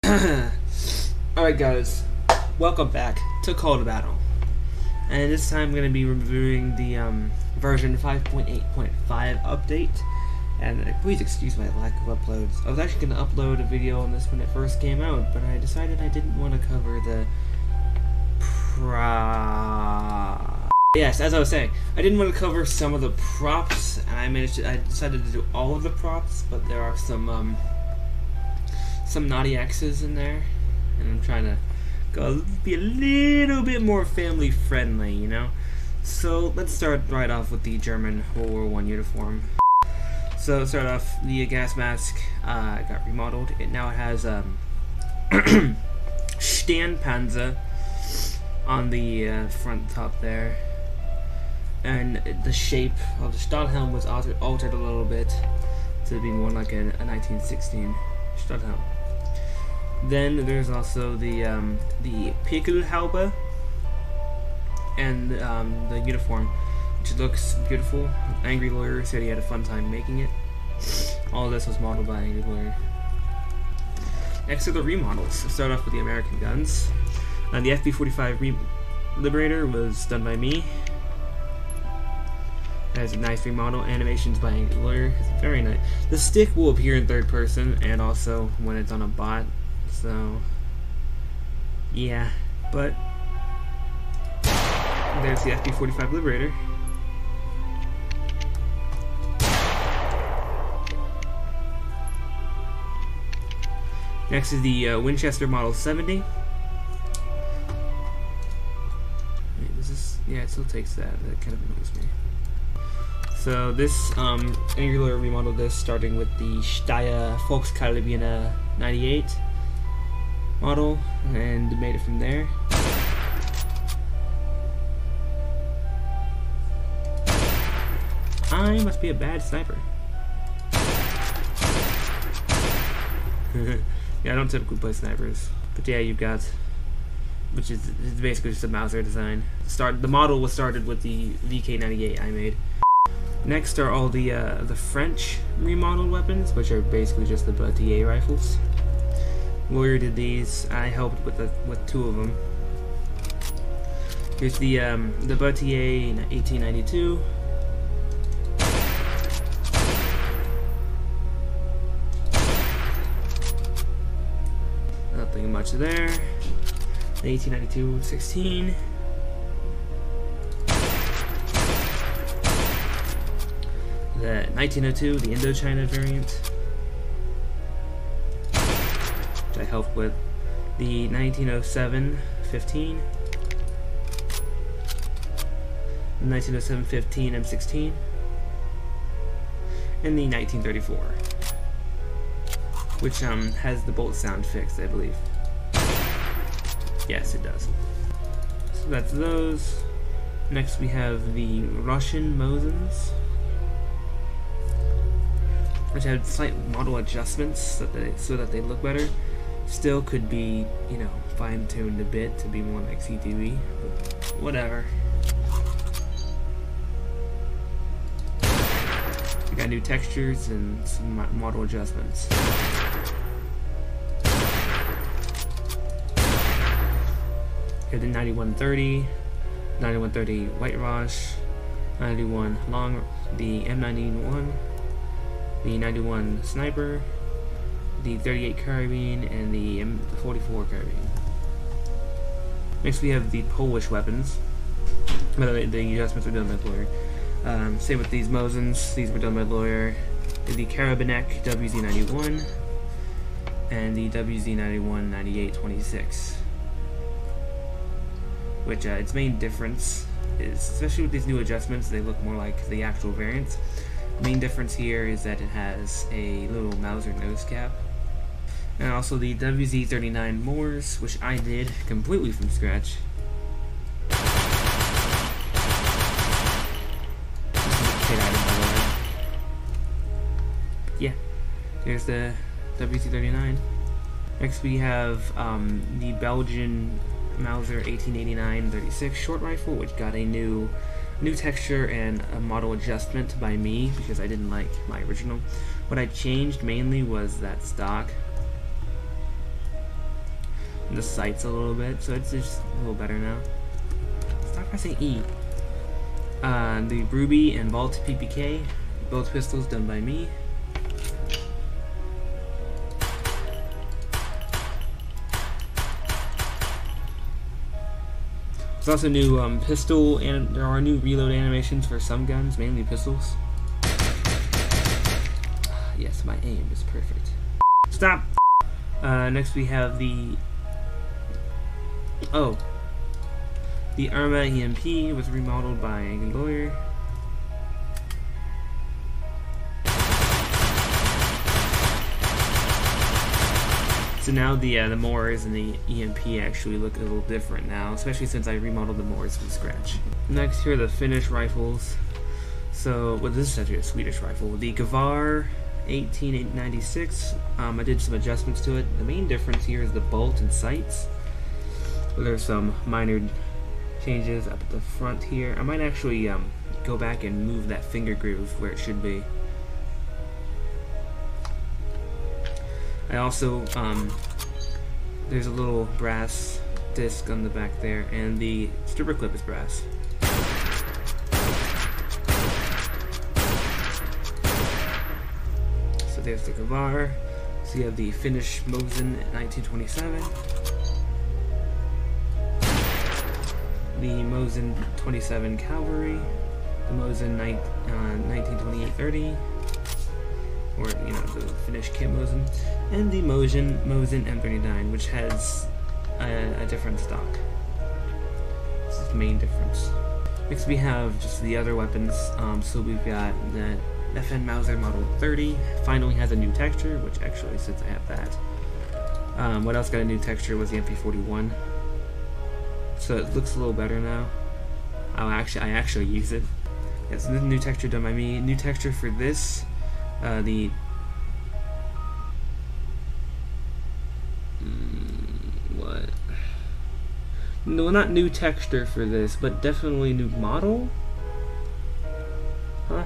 Alright guys, welcome back to Call to Battle. And this time I'm going to be reviewing the version 5.8.5 update. And please excuse my lack of uploads. I was actually going to upload a video on this when it first came out, but I decided I didn't want to cover the Yes, as I was saying, I didn't want to cover some of the props, and I decided to do all of the props, but there are some naughty X's in there, and I'm trying to be a little bit more family friendly, you know? So let's start right off with the German World War I uniform. So let's start off, the gas mask got remodeled. It now has Sternpanzer on the front top there, and the shape of the Stahlhelm was altered a little bit to be more like a 1916 Stahlhelm. Then there's also the Pickelhaube and the uniform, which looks beautiful. Angry Lawyer said he had a fun time making it. All of this was modeled by Angry Lawyer. Next are the remodels. Let's start off with the American guns. The FB-45 Liberator was done by me. It has a nice remodel. Animations by Angry Lawyer. It's very nice. The stick will appear in third person and also when it's on a bot. So, yeah, but there's the FB-45 Liberator. Next is the Winchester Model 70. Wait, is this? Yeah, it still takes that. That kind of annoys me. So this, Angry Lawyer remodeled this, starting with the Steyr Volkskarabiner 98 model, and made it from there. I must be a bad sniper. Yeah, I don't typically play snipers, but yeah, you've got, which is basically just a Mauser design. The model was started with the VK98 I made. Next are all the French remodeled weapons, which are basically just the Berthier rifles. Lawyer did these. I helped with two of them. Here's the Berthier in 1892. Nothing much there. The 1892 16. The 1902, the Indochina variant. I helped with the 1907 15, the 1907 15 M16, and the 1934, which has the bolt sound fixed, I believe. Yes, it does. So that's those. Next we have the Russian Mosins, which had slight model adjustments so that they look better. Still could be, you know, fine-tuned a bit to be more like CTV, but whatever. We got new textures and some model adjustments. Here the 9130, 9130 White Rosh, 91 Long, the M91, the 91 Sniper, the 38 Carabine, and the 44 Carabine. Next we have the Polish weapons. By the way, the adjustments were done by Lawyer. Same with these Mosins, these were done by Lawyer. The Karabinek WZ91 and the WZ91 9826. Which its main difference is, especially with these new adjustments, they look more like the actual variants. The main difference here is that it has a little Mauser nose cap. And also the WZ39 Moors, which I did completely from scratch. Yeah, here's the WZ39. Next we have the Belgian Mauser 1889-36 short rifle, which got a new texture and a model adjustment by me because I didn't like my original. What I changed mainly was that stock. the sights a little bit, so it's just a little better now. Stop pressing E. The Ruby and Vault PPK, both pistols done by me. There's also new pistol, and there are new reload animations for some guns, mainly pistols. Yes, my aim is perfect. Stop! Next we have the Irma EMP was remodeled by Angry Lawyer. So now the Moors and the EMP actually look a little different now, especially since I remodeled the Moors from scratch. Next, here are the Finnish rifles. So, well, this is actually a Swedish rifle. The Gavar 1896. I did some adjustments to it. The main difference here is the bolt and sights. Well, there's some minor changes up at the front here. I might actually go back and move that finger groove where it should be. I also, there's a little brass disc on the back there, and the stripper clip is brass. So there's the Gavar. So you have the Finnish Mosin 1927. The Mosin 27 Cavalry. The Mosin 1928-30. Or, you know, the Finnish Kit Mosin. And the Mosin M39, which has a different stock. This is the main difference. Next we have just the other weapons. So we've got the FN Mauser Model 30. Finally has a new texture, which actually, since I have that. What else got a new texture was the MP41. So it looks a little better now. I actually use it. Yeah, so this is a new texture done by me. New texture for this. What? No, not new texture for this, but definitely new model? Huh?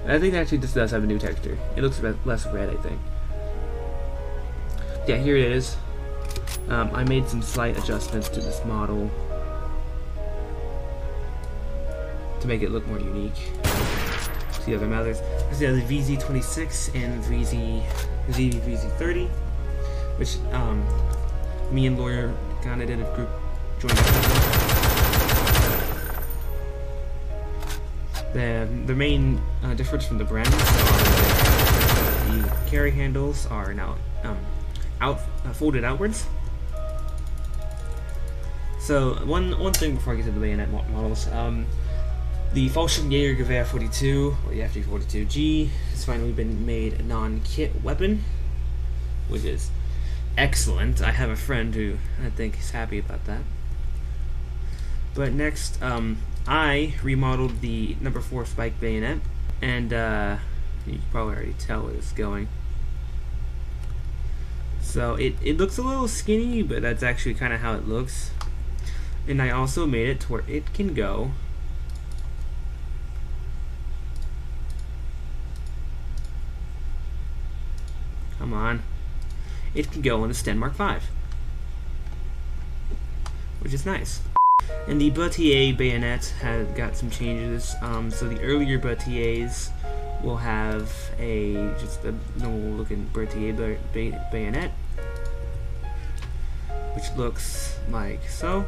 I think actually this does have a new texture. It looks less red, I think. Yeah, here it is. I made some slight adjustments to this model to make it look more unique. See other Mausers. There's the VZ26 and VZ30, which me and Lawyer kind of did a group joint. The main difference from the brands are the carry handles are now folded outwards. So one thing before I get to the bayonet models. The Fallschirmjägergewehr 42, or the FG42G, has finally been made a non-kit weapon, which is excellent. I have a friend who I think is happy about that. But next, I remodeled the number 4 spike bayonet, and you can probably already tell where it's going. So it looks a little skinny, but that's actually kind of how it looks. And I also made it to where it can go Come on. It can go on the Sten Mark V, which is nice. And the Berthier bayonet has got some changes. So the earlier Berthiers will have just a normal looking Berthier bayonet, which looks like so.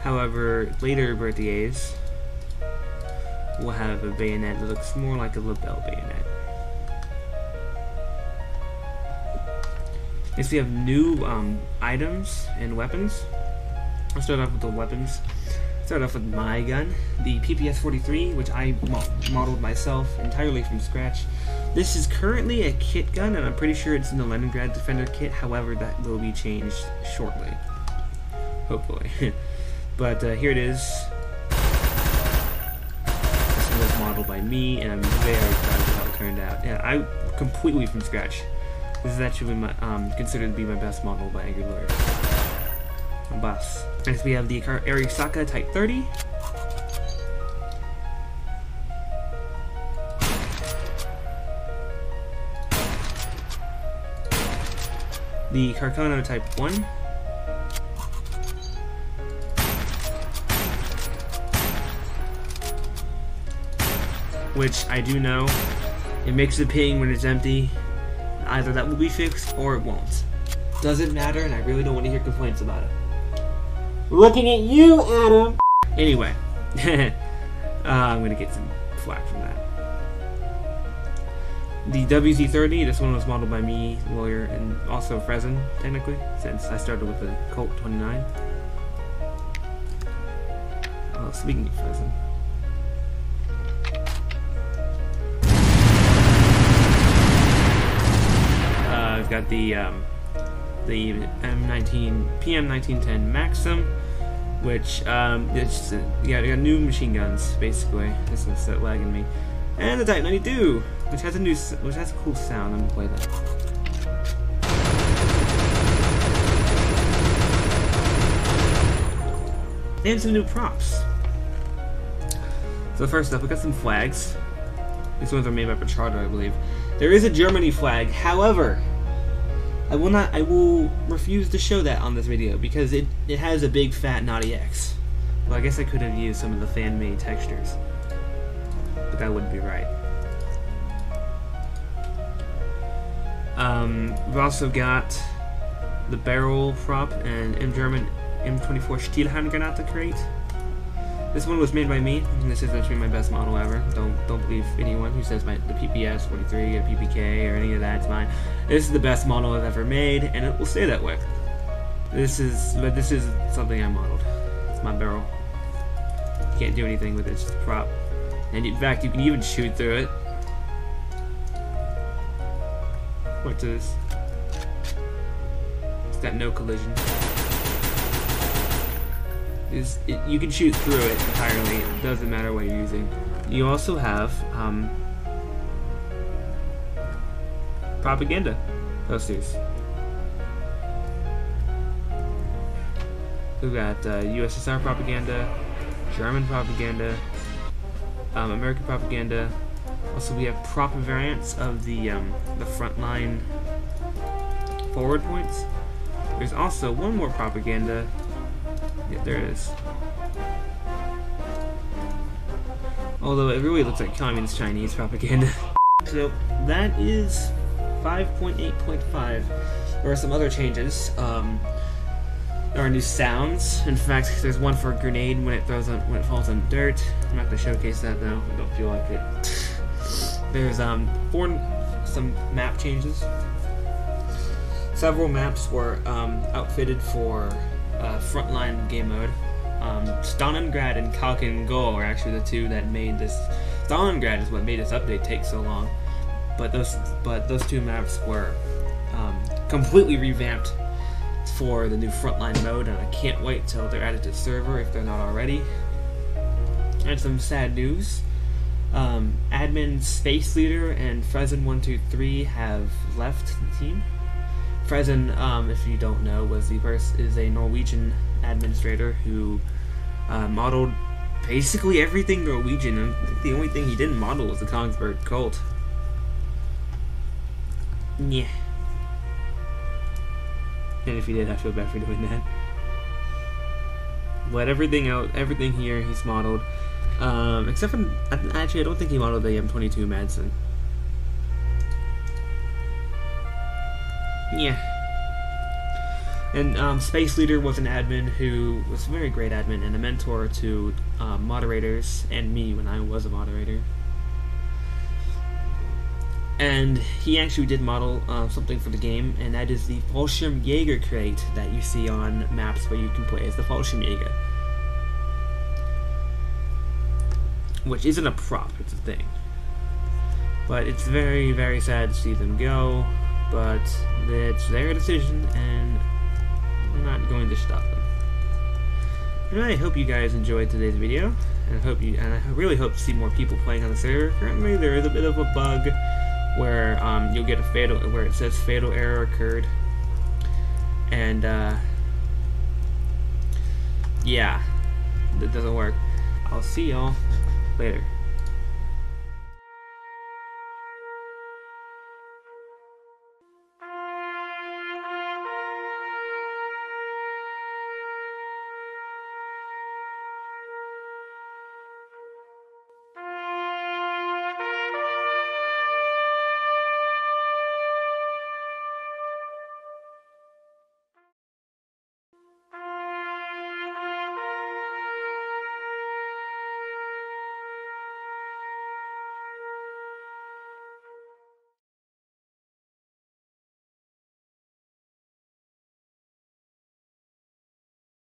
However, later Berthiers will have a bayonet that looks more like a lapel bayonet. Next we have new items and weapons. I'll start off with the weapons. Start off with my gun, the PPS-43, which I modeled myself entirely from scratch. This is currently a kit gun, and I'm pretty sure it's in the Leningrad Defender kit. However, that will be changed shortly, hopefully. But here it is. This was modeled by me, and I'm very proud of how it turned out. Yeah, I completely from scratch. This is actually considered to be my best model by Angry Lawyer. Boss. Next we have the Arisaka Type 30. the Carcano Type 1, which I do know it makes a ping when it's empty. Either that will be fixed or it won't. Doesn't matter, and I really don't want to hear complaints about it. Looking at you, Adam! Anyway, I'm gonna get some flack from that. The WZ-30, this one was modeled by me, Lawyer, and also Frezin, technically, since I started with the Colt 29. Oh, speaking of Frezin. I've got the PM1910 Maxim, which it's got new machine guns basically. This is lagging me, and the Type 92, which has a cool sound. I'm gonna play that. And some new props. So first up, we got some flags. These ones are made by Pichardo, I believe. There is a Germany flag, however, I will refuse to show that on this video because it has a big fat naughty X. Well, I guess I could have used some of the fan-made textures, but that wouldn't be right. We've also got the barrel prop and German M24 Stielhandgranate crate. This one was made by me, and this is actually my best model ever. Don't believe anyone who says the PPS 43 or PPK or any of that's mine. This is the best model I've ever made, and it will stay that way. This is something I modeled. It's my barrel. You can't do anything with it, it's just a prop. And in fact, you can even shoot through it. What's this? It's got no collision. You can shoot through it entirely. It doesn't matter what you're using. You also have propaganda posters. We've got USSR propaganda, German propaganda, American propaganda. Also, we have proper variants of the frontline forward points. There's also one more propaganda. Yeah, there it is. Although it really looks like communist Chinese propaganda. So that is 5.8.5. There are some other changes. There are new sounds. In fact, there's one for a grenade when it falls on dirt. I'm not gonna showcase that though. I don't feel like it. There's some map changes. Several maps were outfitted for frontline game mode. Stalingrad and Khalkhin Gol are actually the two that made this. Stalingrad is what made this update take so long, but those two maps were completely revamped for the new frontline mode, and I can't wait till they're added to the server if they're not already. And some sad news: admin Space Leader and Frezin123 have left the team. Frezin, if you don't know, is a Norwegian administrator who modeled basically everything Norwegian. And I think the only thing he didn't model was the Kongsberg Colt. Yeah. And if he did, I feel bad for doing that. But everything here he's modeled, except for actually I don't think he modeled the M22 Madsen. Yeah. And Space Leader was an admin who was a very great admin and a mentor to moderators and me when I was a moderator. And he actually did model something for the game, and that is the Fallschirmjäger crate that you see on maps where you can play as the Fallschirmjäger. Which isn't a prop, it's a thing. But it's very, very sad to see them go. But it's their decision, and I'm not going to stop them. And I hope you guys enjoyed today's video, and I really hope to see more people playing on the server. Currently, there is a bit of a bug where you'll get where it says fatal error occurred, and yeah, that doesn't work. I'll see y'all later.